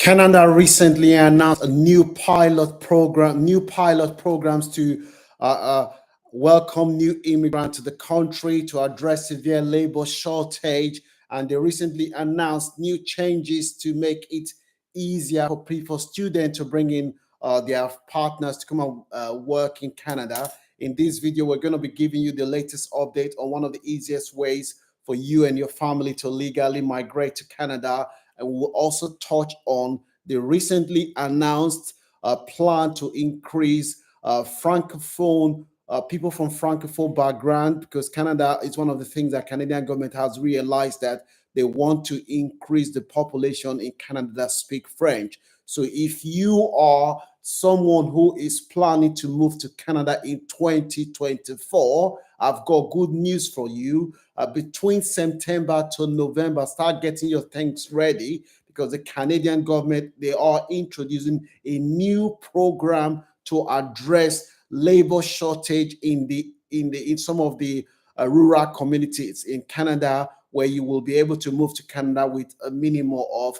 Canada recently announced a new pilot programs to uh, uh, welcome new immigrants to the country to address severe labor shortage. And they recently announced new changes to make it easier for people, students, to bring in their partners to come and work in Canada. In this video, we're going to be giving you the latest update on one of the easiest ways for you and your family to legally migrate to Canada, and we'll also touch on the recently announced plan to increase francophone people from francophone background, because Canada is one of the things that Canadian government has realized, that they want to increase the population in Canada that speak French. So if you are someone who is planning to move to Canada in 2024, I've got good news for you. Between September to November, start getting your things ready, because the Canadian government, they are introducing a new program to address labor shortage in some of the rural communities in Canada, where you will be able to move to Canada with a minimum of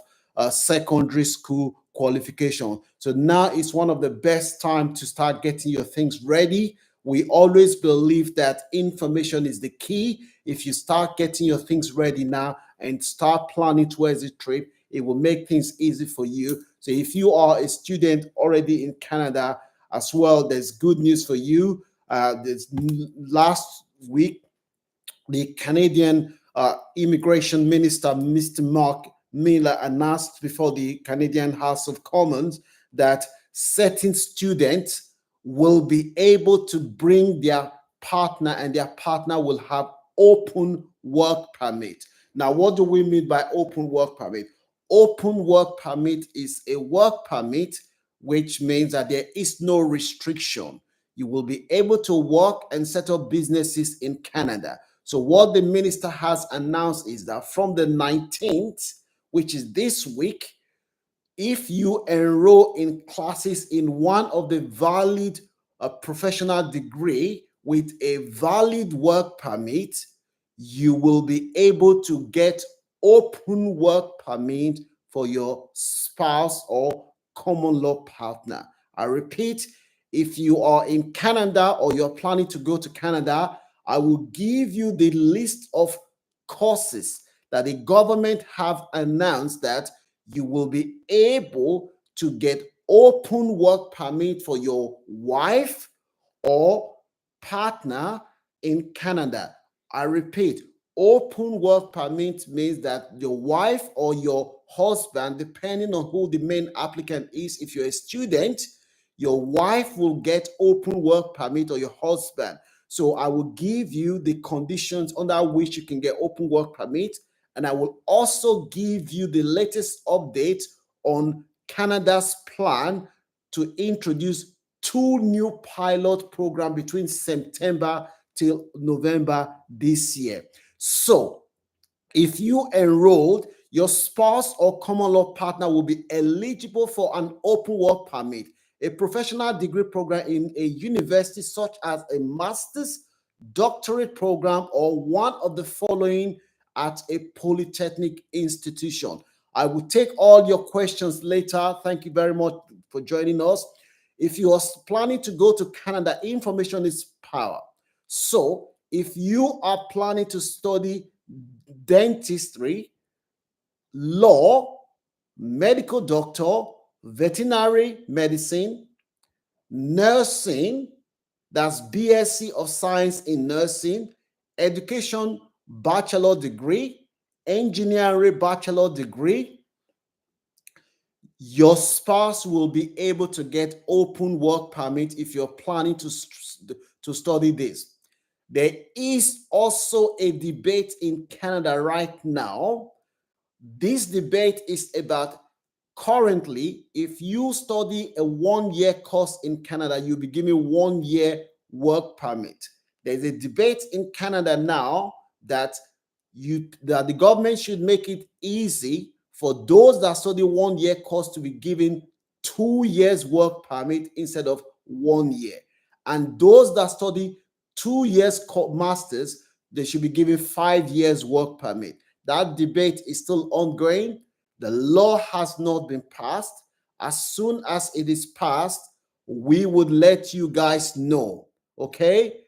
secondary school qualification. So now is one of the best time to start getting your things ready. We always believe that information is the key. If you start getting your things ready now and start planning towards the trip, it will make things easy for you. So if you are a student already in Canada as well, there's good news for you. Last week, the Canadian Immigration Minister, Mr. Mark Miller, announced before the Canadian House of Commons that certain students will be able to bring their partner, and their partner will have open work permit. Now, what do we mean by open work permit? Open work permit is a work permit which means that there is no restriction. You will be able to work and set up businesses in Canada. So what the minister has announced is that from the 19th, which is this week, if you enroll in classes in one of the valid professional degree with a valid work permit, you will be able to get open work permit for your spouse or common law partner. I repeat, if you are in Canada or you're planning to go to Canada, I will give you the list of courses that the government have announced that you will be able to get open work permit for your wife or partner in Canada. I repeat, open work permit means that your wife or your husband, depending on who the main applicant is, if you're a student, your wife will get open work permit, or your husband. So I will give you the conditions under which you can get open work permit, and I will also give you the latest update on Canada's plan to introduce two new pilot programs between September till November this year. So if you enrolled, your spouse or common law partner will be eligible for an open work permit, a professional degree program in a university such as a master's, doctorate program, or one of the following at a polytechnic institution. I will take all your questions later. Thank you very much for joining us. If you are planning to go to Canada, information is power. So if you are planning to study dentistry, law, medical doctor, veterinary medicine, nursing, that's BSc of Science in Nursing, education bachelor degree, engineering bachelor degree, your spouse will be able to get open work permit if you're planning to study this. There is also a debate in Canada right now. This debate is about, currently, if you study a 1-year course in Canada, you'll be given 1-year work permit. There's a debate in Canada now that the government should make it easy for those that study 1-year course to be given 2 years work permit instead of 1 year. And those that study 2 years masters, they should be given 5 years work permit. That debate is still ongoing. The law has not been passed. As soon as it is passed, we would let you guys know. Okay?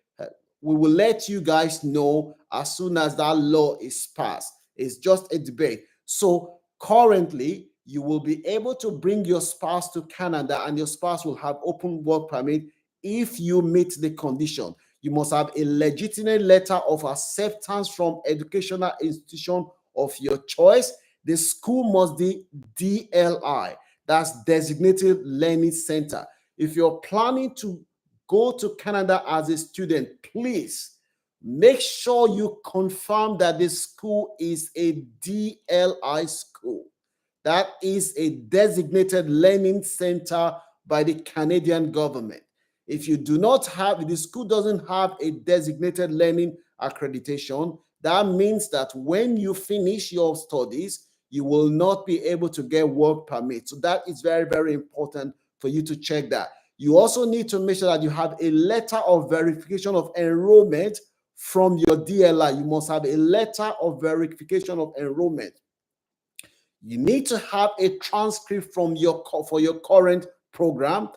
We will let you guys know as soon as that law is passed. It's just a debate. So currently, you will be able to bring your spouse to Canada, and your spouse will have open work permit if you meet the condition. You must have a legitimate letter of acceptance from educational institution of your choice. The school must be DLI, that's Designated Learning Center. If you're planning to go to Canada as a student, please make sure you confirm that the school is a DLI school. That is a Designated Learning Center by the Canadian government. If you do not have, if the school doesn't have a designated learning accreditation, that means that when you finish your studies, you will not be able to get work permit. So that is very, very important for you to check that. You also need to make sure that you have a letter of verification of enrollment from your DLI. You must have a letter of verification of enrollment. You need to have a transcript from your current program,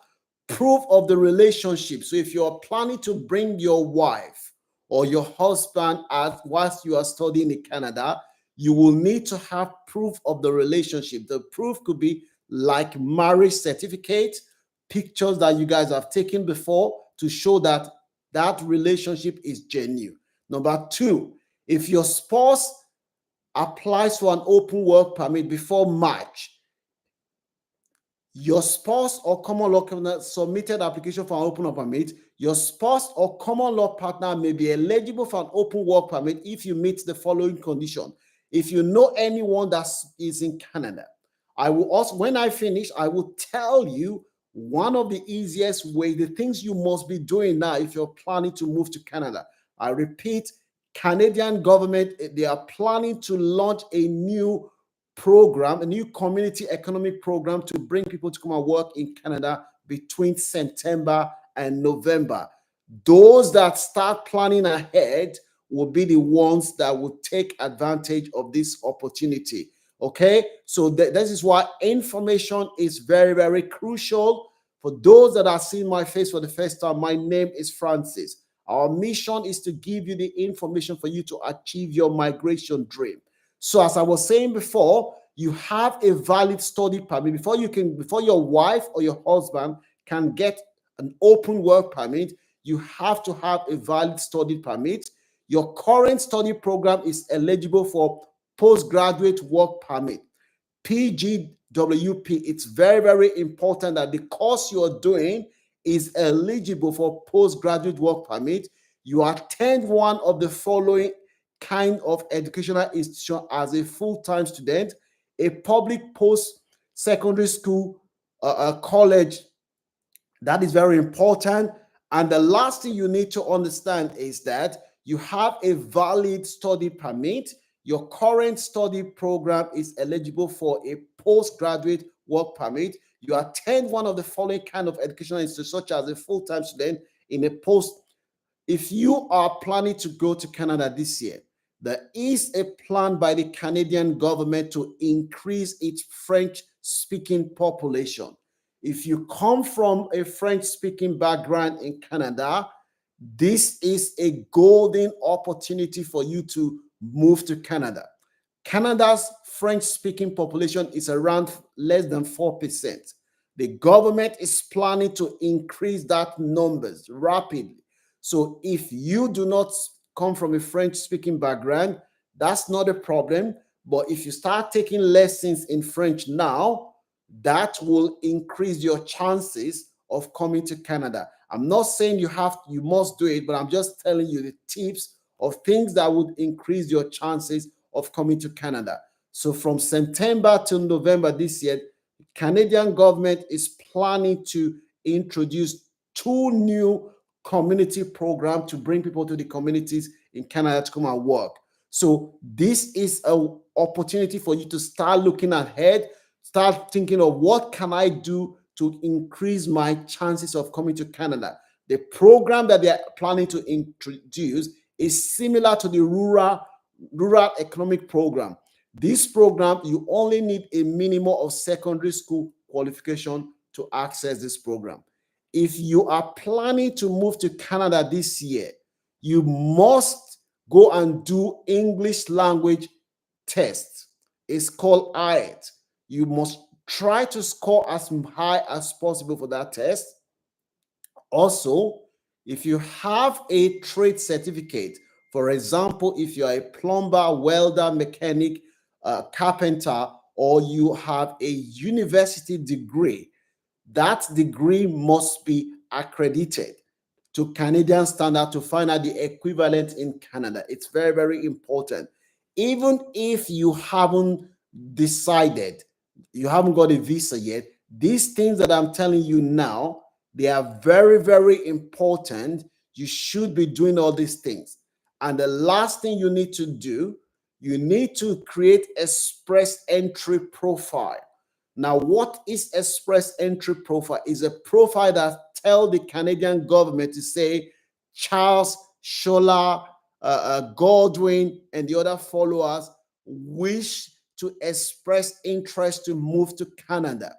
proof of the relationship. So if you're planning to bring your wife or your husband whilst you are studying in Canada, you will need to have proof of the relationship. The proof could be like marriage certificate, pictures that you guys have taken before to show that that relationship is genuine. Number two, if your spouse applies for an open work permit before March, your spouse or common law partner submitted application for an open work permit, your spouse or common law partner may be eligible for an open work permit if you meet the following condition. If you know anyone that is in Canada, I will also, when I finish, I will tell you one of the easiest ways, the things you must be doing now if you're planning to move to Canada. I repeat, Canadian government, they are planning to launch a new program, a new community economic program to bring people to come and work in Canada between September and November. Those that start planning ahead will be the ones that will take advantage of this opportunity. Okay, so this is why information is very, very crucial. For those that are seeing my face for the first time, my name is Francis. Our mission is to give you the information for you to achieve your migration dream. So as I was saying before, you have a valid study permit before your wife or your husband can get an open work permit. You have to have a valid study permit. Your current study program is eligible for postgraduate work permit, PGWP. It's very, very important that the course you are doing is eligible for postgraduate work permit. You attend one of the following kind of educational institution as a full-time student: a public post-secondary school, a college. That is very important. And the last thing you need to understand is that you have a valid study permit. Your current study program is eligible for a postgraduate work permit. You attend one of the following kind of educational institutions, such as a full-time student in a post. If you are planning to go to Canada this year, there is a plan by the Canadian government to increase its French-speaking population. If you come from a French-speaking background in Canada, this is a golden opportunity for you to move to Canada. Canada's French-speaking population is around less than 4%. The government is planning to increase that numbers rapidly. So if you do not come from a French-speaking background, that's not a problem. But if you start taking lessons in French now, that will increase your chances of coming to Canada. I'm not saying you must do it, but I'm just telling you the tips of things that would increase your chances of coming to Canada. So from September to November this year, the Canadian government is planning to introduce 2 new community programs to bring people to the communities in Canada to come and work. So this is an opportunity for you to start looking ahead, start thinking of what can I do to increase my chances of coming to Canada. The program that they are planning to introduce is similar to the rural economic program. This program, you only need a minimum of secondary school qualification to access this program. If you are planning to move to Canada this year, you must go and do English language test. It's called IELTS. You must try to score as high as possible for that test. Also, if you have a trade certificate, for example, if you are a plumber, welder, mechanic, carpenter, or you have a university degree, that degree must be accredited to Canadian standard to find out the equivalent in Canada. It's very, very important. Even if you haven't decided, you haven't got a visa yet, these things that I'm telling you now, they are very, very important. You should be doing all these things. And the last thing you need to do, you need to create express entry profile. Now, what is express entry profile? Is a profile that tell the Canadian government to say Charles, Shola, Godwin, and the other followers wish to express interest to move to Canada.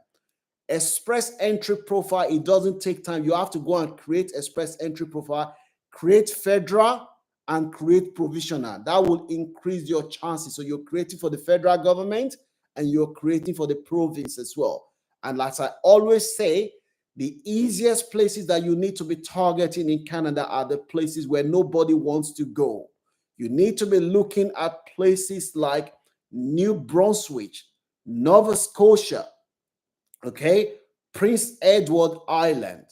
Express entry profile, it doesn't take time. You have to go and create express entry profile, create federal, and create provisional. That will increase your chances. So you're creating for the federal government and you're creating for the province as well. And like I always say, the easiest places that you need to be targeting in Canada are the places where nobody wants to go. You need to be looking at places like New Brunswick, Nova Scotia, okay, Prince Edward Island,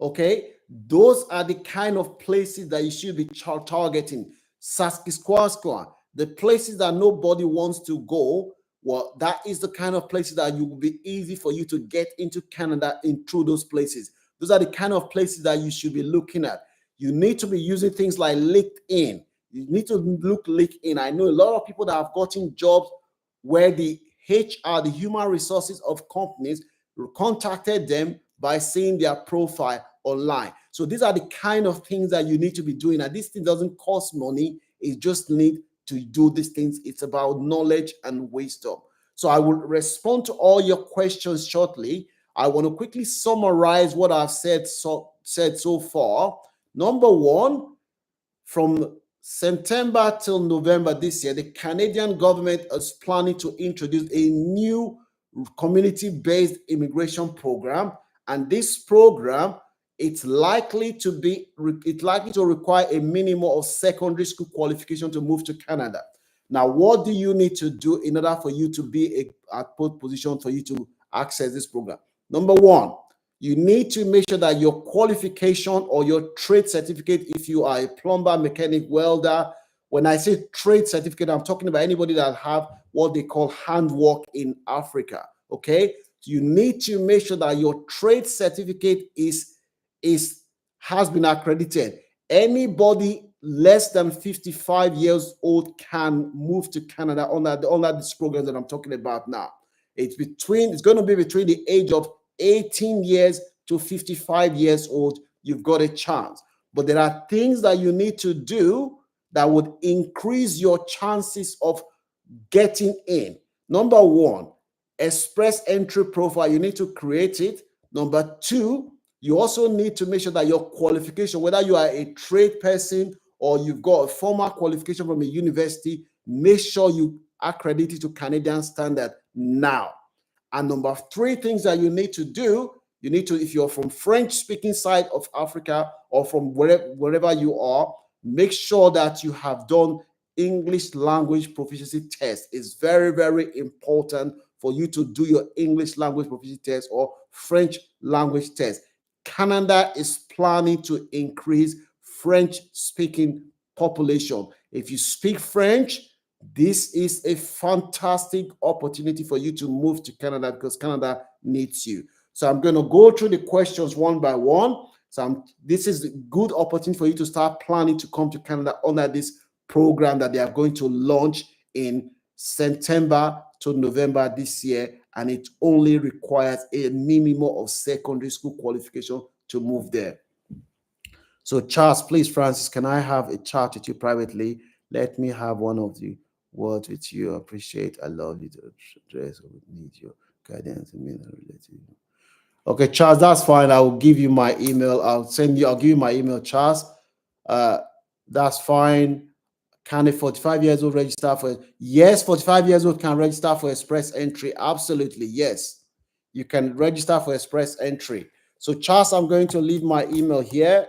okay. Those are the kind of places that you should be targeting. Saskatchewan, the places that nobody wants to go. Well, that is the kind of places that you will be easy for you to get into Canada in through those places. Those are the kind of places that you should be looking at. You need to be using things like LinkedIn. You need to look LinkedIn. I know a lot of people that have gotten jobs where the HR, the human resources of companies, contacted them by seeing their profile online. So these are the kind of things that you need to be doing. And this thing doesn't cost money. It just need to do these things. It's about knowledge and wisdom. So I will respond to all your questions shortly. I want to quickly summarize what I've said so far. Number one, from September till November this year, the Canadian government is planning to introduce a new community-based immigration program. And this program, it's likely to require a minimum of secondary school qualification to move to Canada. Now, what do you need to do in order for you to be at both position for you to access this program? Number one, you need to make sure that your qualification or your trade certificate, if you are a plumber, mechanic, welder, when I say trade certificate, I'm talking about anybody that have what they call handwork in Africa, okay? So you need to make sure that your trade certificate has been accredited. Anybody less than 55 years old can move to Canada under this program that I'm talking about now. It's going to be between the age of 18 years to 55 years old. You've got a chance. But there are things that you need to do that would increase your chances of getting in. Number one, express entry profile. You need to create it. Number two, you also need to make sure that your qualification, whether you are a trade person or you've got a formal qualification from a university, make sure you accredit it to Canadian standard now. And number three things that you need to do, you need to, if you're from French-speaking side of Africa or from wherever you are, make sure that you have done English language proficiency test. It's very, very important for you to do your English language proficiency test or French language test. Canada is planning to increase French-speaking population. If you speak French, this is a fantastic opportunity for you to move to Canada because Canada needs you. So I'm going to go through the questions one by one. So this is a good opportunity for you to start planning to come to Canada under this program that they are going to launch in September to November this year. And it only requires a minimum of secondary school qualification to move there. So Charles, please, Francis, can I have a chat with you privately? Let me have one of you. word with you. I appreciate. I love you to address. I would need your guidance and related. Okay, Charles, that's fine. I will give you my email. I'll give you my email, Charles. Uh, that's fine. Can a 45 years old register for? Yes, 45 years old can register for express entry. Absolutely, yes. You can register for express entry. So, Charles, I'm going to leave my email here.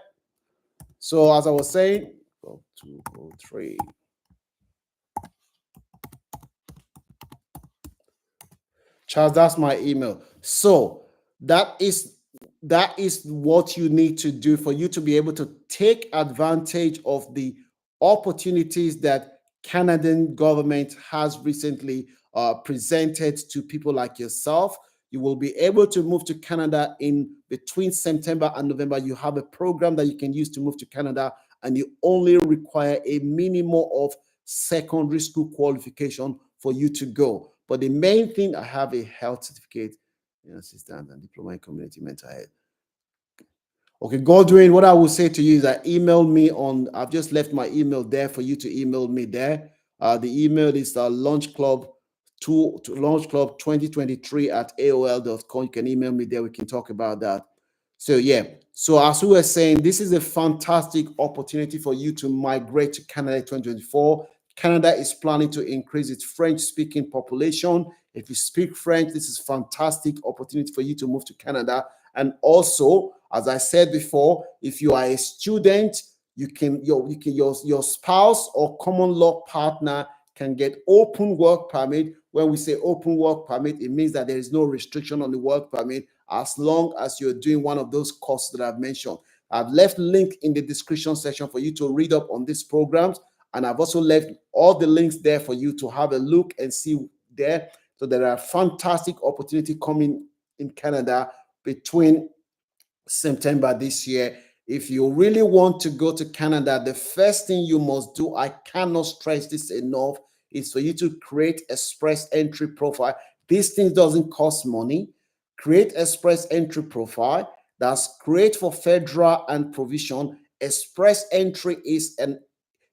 So, as I was saying, 203. Charles, that's my email. So that is what you need to do for you to be able to take advantage of the opportunities that Canadian government has recently presented to people like yourself. You will be able to move to Canada in between September and November. You have a program that you can use to move to Canada, and you only require a minimum of secondary school qualification for you to go. But the main thing, I have a health certificate, assistant and diploma in community mental health. Okay, Godwin, what I will say to you is that email me on, I've just left my email there for you to email me there. The email is launch club 2023 at AOL.com. You can email me there. We can talk about that. So yeah, so as we were saying, this is a fantastic opportunity for you to migrate to Canada 2024. Canada is planning to increase its French-speaking population. If you speak French, this is a fantastic opportunity for you to move to Canada. And also, as I said before, if you are a student, your spouse or common law partner can get open work permit. When we say open work permit, it means that there is no restriction on the work permit as long as you're doing one of those courses that I've mentioned. I've left link in the description section for you to read up on these programs. And I've also left all the links there for you to have a look and see there. So there are fantastic opportunities coming in Canada between September this year. If you really want to go to Canada, the first thing you must do, I cannot stress this enough, is for you to create express entry profile. This thing doesn't cost money. Create express entry profile. That's great for federal and provision. Express entry is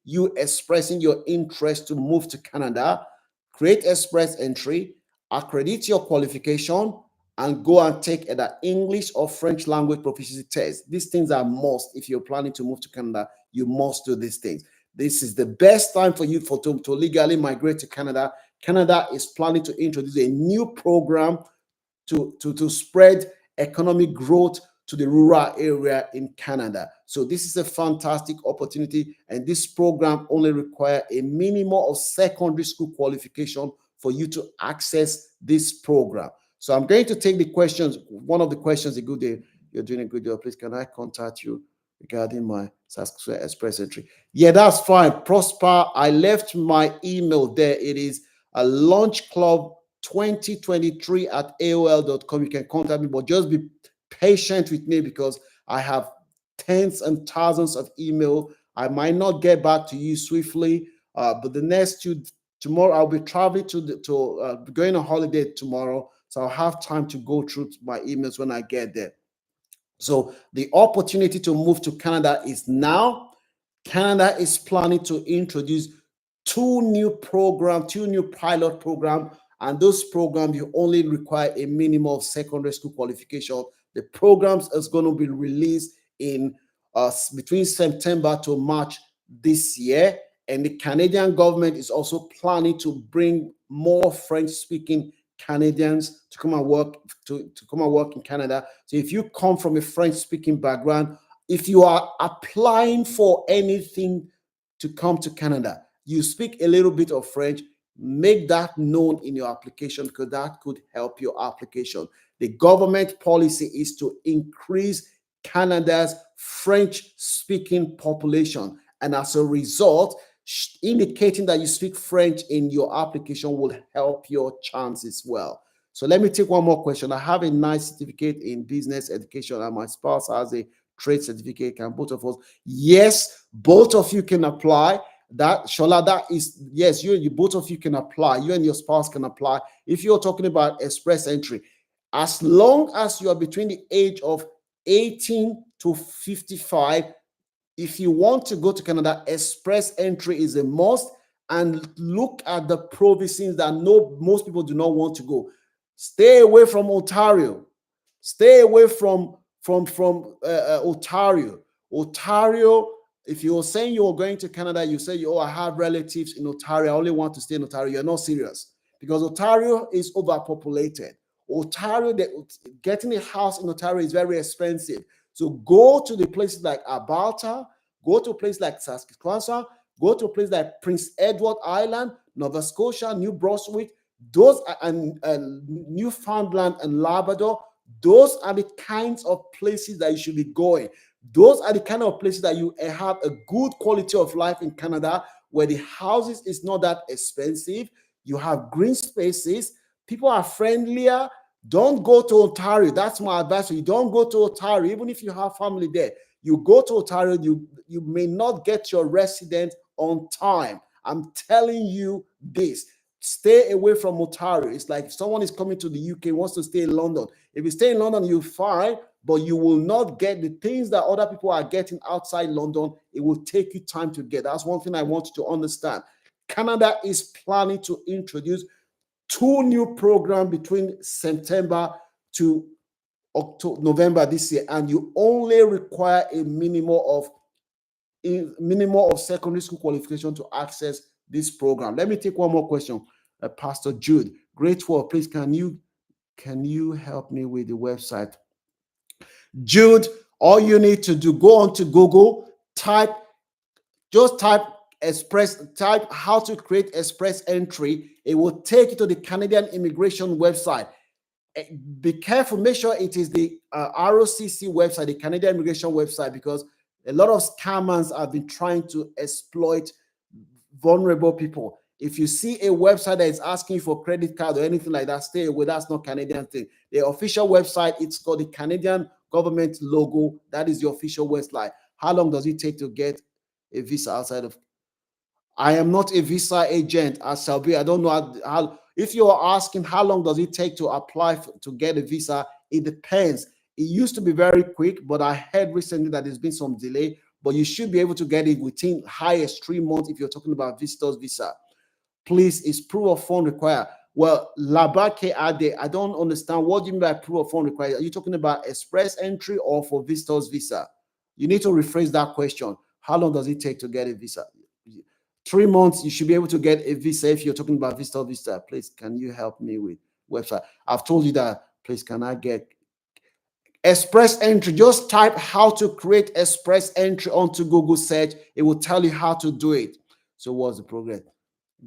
you expressing your interest to move to Canada. Create express entry, accredit your qualification, and go and take either English or French language proficiency test. These things are must. If you're planning to move to Canada, you must do these things. This is the best time for you to legally migrate to Canada. Canada is planning to introduce a new program to spread economic growth to the rural area in Canada. So this is a fantastic opportunity, and this program only requires a minimum of secondary school qualification for you to access this program. So I'm going to take the questions. One of the questions, a good day, you're doing a good job. Please, can I contact you regarding my Saskatchewan Express entry? Yeah, that's fine. Prosper, I left my email there. It is a launch club 2023 at AOL.com. You can contact me, but just be patient with me because I have tens and thousands of email. I might not get back to you swiftly, but the next tomorrow I'll be traveling going on holiday tomorrow, so I'll have time to go through my emails when I get there. So the opportunity to move to Canada is now. Canada is planning to introduce two new pilot programs, and those programs you only require a minimum of secondary school qualification. The programs is going to be released in between September to March this year, and the Canadian government is also planning to bring more French-speaking Canadians to come and work in Canada. So if you come from a French-speaking background, if you are applying for anything to come to Canada, you speak a little bit of French, make that known in your application because that could help your application. The government policy is to increase Canada's French-speaking population, and as a result, indicating that you speak French in your application will help your chances well. So let me take one more question. I have a nice certificate in business education, and my spouse has a trade certificate. Can both of us? Yes, both of you can apply. That Shola, that is yes, you both of you can apply. You and your spouse can apply. If you're talking about express entry, as long as you are between the age of 18 to 55, if you want to go to Canada, express entry is a must. and look at the provinces that most people do not want to go. Stay away from Ontario. Stay away from Ontario. Ontario. If you're saying you're going to Canada, you say, "Oh, I have relatives in Ontario. I only want to stay in Ontario." You're not serious, because Ontario is overpopulated. Ontario, getting a house in Ontario is very expensive. So go to the places like Alberta, go to a place like Saskatchewan, go to a place like Prince Edward Island, Nova Scotia, New Brunswick, those and Newfoundland and Labrador. Those are the kinds of places that you should be going. Those are the kind of places that you have a good quality of life in Canada, where the houses is not that expensive. You have green spaces. People are friendlier. Don't go to Ontario. That's my advice. You don't go to Ontario, even if you have family there. You go to Ontario, you may not get your resident on time. I'm telling you this. Stay away from Ontario. It's like if someone is coming to the UK, wants to stay in London. If you stay in London, you're fine, but you will not get the things that other people are getting outside London. It will take you time to get. That's one thing I want you to understand. Canada is planning to introduce 2 new programs between September to November this year, and you only require a minimum of secondary school qualification to access this program. Let me take one more question. Pastor Jude, great work. Please, can you help me with the website? Jude, all you need to do, go onto Google, type how to create express entry. It will take you to the Canadian immigration website. Be careful, make sure it is the ROCC website, the Canadian immigration website, because a lot of scammers have been trying to exploit vulnerable people. If you see a website that is asking for credit card or anything like that, stay away. That's not Canadian thing. The official website, it's got the Canadian government logo. That is the official website. How long does it take to get a visa outside of? I am not a visa agent. I shall be. I don't know how. If you are asking how long does it take to apply to get a visa, it depends. It used to be very quick, but I heard recently that there's been some delay. But you should be able to get it within highest 3 months if you're talking about visitor's visa. Please, is proof of fund required? Well, Labake Ade, I don't understand. What do you mean by proof of fund required? Are you talking about express entry or for visitor's visa? You need to rephrase that question. How long does it take to get a visa? 3 months, you should be able to get a visa if you're talking about visitor visa. Please, can you help me with website? I've told you that. Please, can I get express entry? Just type how to create express entry onto Google search. It will tell you how to do it. So what's the progress?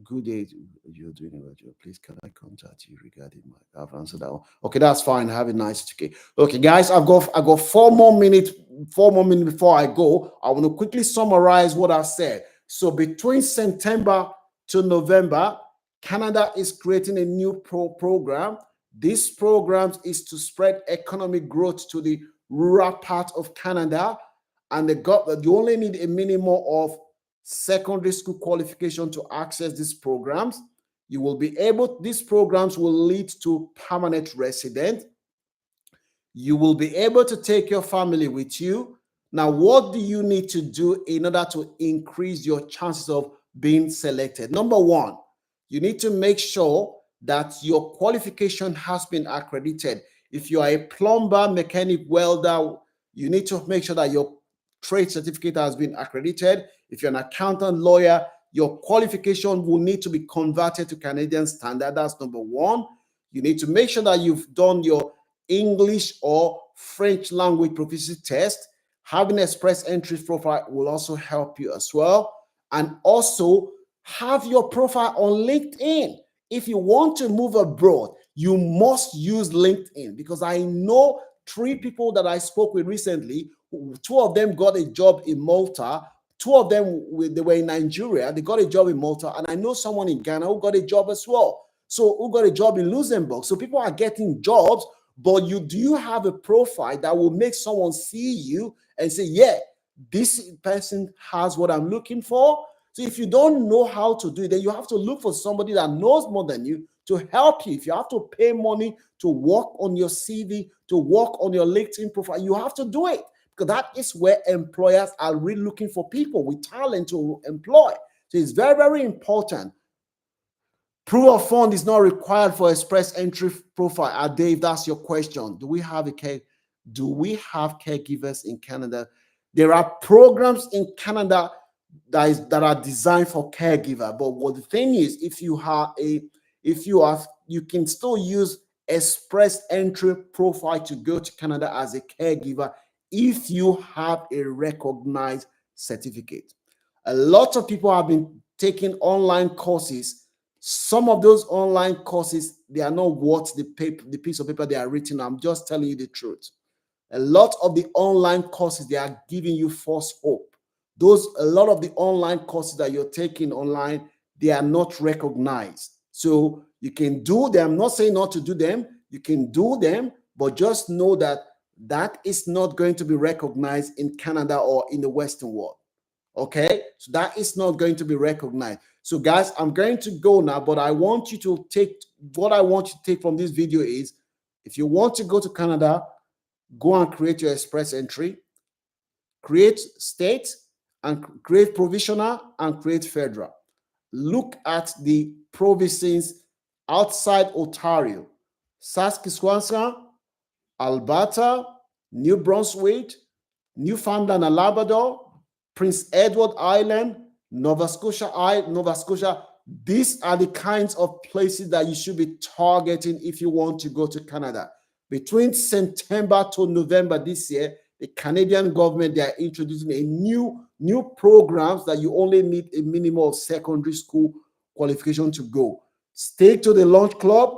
Good day, you're doing a job. Please, can I contact you regarding my? I've answered that one. Okay, that's fine. Have a nice day. Okay, guys, I've got 4 more minutes. 4 more minutes before I go. I want to quickly summarize what I said. So between September to November, Canada is creating a new program. This program is to spread economic growth to the rural part of Canada, and you only need a minimum of secondary school qualification to access these programs. You will be able, these programs will lead to permanent resident. You will be able to take your family with you. Now, what do you need to do in order to increase your chances of being selected? Number one, you need to make sure that your qualification has been accredited. If you are a plumber, mechanic, welder, you need to make sure that your trade certificate has been accredited. If you're an accountant, lawyer, your qualification will need to be converted to Canadian standard. That's number one. You need to make sure that you've done your English or French language proficiency test. Having express entry profile will also help you as well. And also have your profile on LinkedIn. If you want to move abroad, you must use LinkedIn, because I know 3 people that I spoke with recently. 2 of them got a job in Malta. 2 of them, they were in Nigeria. They got a job in Malta. And I know someone in Ghana who got a job as well. So who got a job in Luxembourg. So people are getting jobs, but do you have a profile that will make someone see you and say, yeah, this person has what I'm looking for? So if you don't know how to do it, then you have to look for somebody that knows more than you to help you. If you have to pay money to work on your CV, to work on your LinkedIn profile, you have to do it, because that is where employers are really looking for people with talent to employ. So it's very, very important. Proof of fund is not required for express entry profile. Dave, that's your question. Do we have caregivers in Canada? There are programs in Canada that are designed for caregiver. But what the thing is, you can still use express entry profile to go to Canada as a caregiver if you have a recognized certificate. A lot of people have been taking online courses. Some of those online courses, they are not worth the piece of paper they are written. I'm just telling you the truth. A lot of the online courses, they are giving you false hope. A lot of the online courses that you're taking online, they are not recognized. So you can do them. I'm not saying not to do them. You can do them, but just know that that is not going to be recognized in Canada or in the Western world. Okay, so that is not going to be recognized. So guys, I'm going to go now, but I want you to take what I want you to take from this video is, if you want to go to Canada, go and create your express entry, create state, and create provisional, and create federal. Look at the provinces outside Ontario: Saskatchewan, Alberta, New Brunswick, Newfoundland and Labrador, Prince Edward Island, Nova Scotia. These are the kinds of places that you should be targeting if you want to go to Canada. Between September to November this year, the Canadian government, they are introducing a new programs that you only need a minimum of secondary school qualification to go. Stay to the launch club.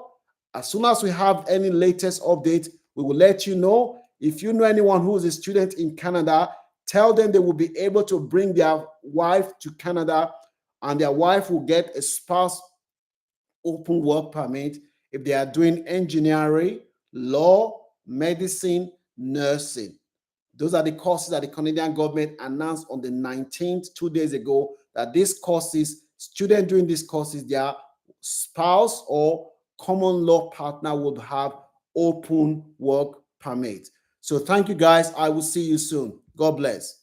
As soon as we have any latest update, we will let you know. If you know anyone who is a student in Canada, tell them they will be able to bring their wife to Canada, and their wife will get a spouse open work permit if they are doing engineering, law, medicine, nursing. Those are the courses that the Canadian government announced on the 19th, 2 days ago, that these courses, students doing these courses, their spouse or common law partner would have open work permit. So thank you guys. I will see you soon. God bless.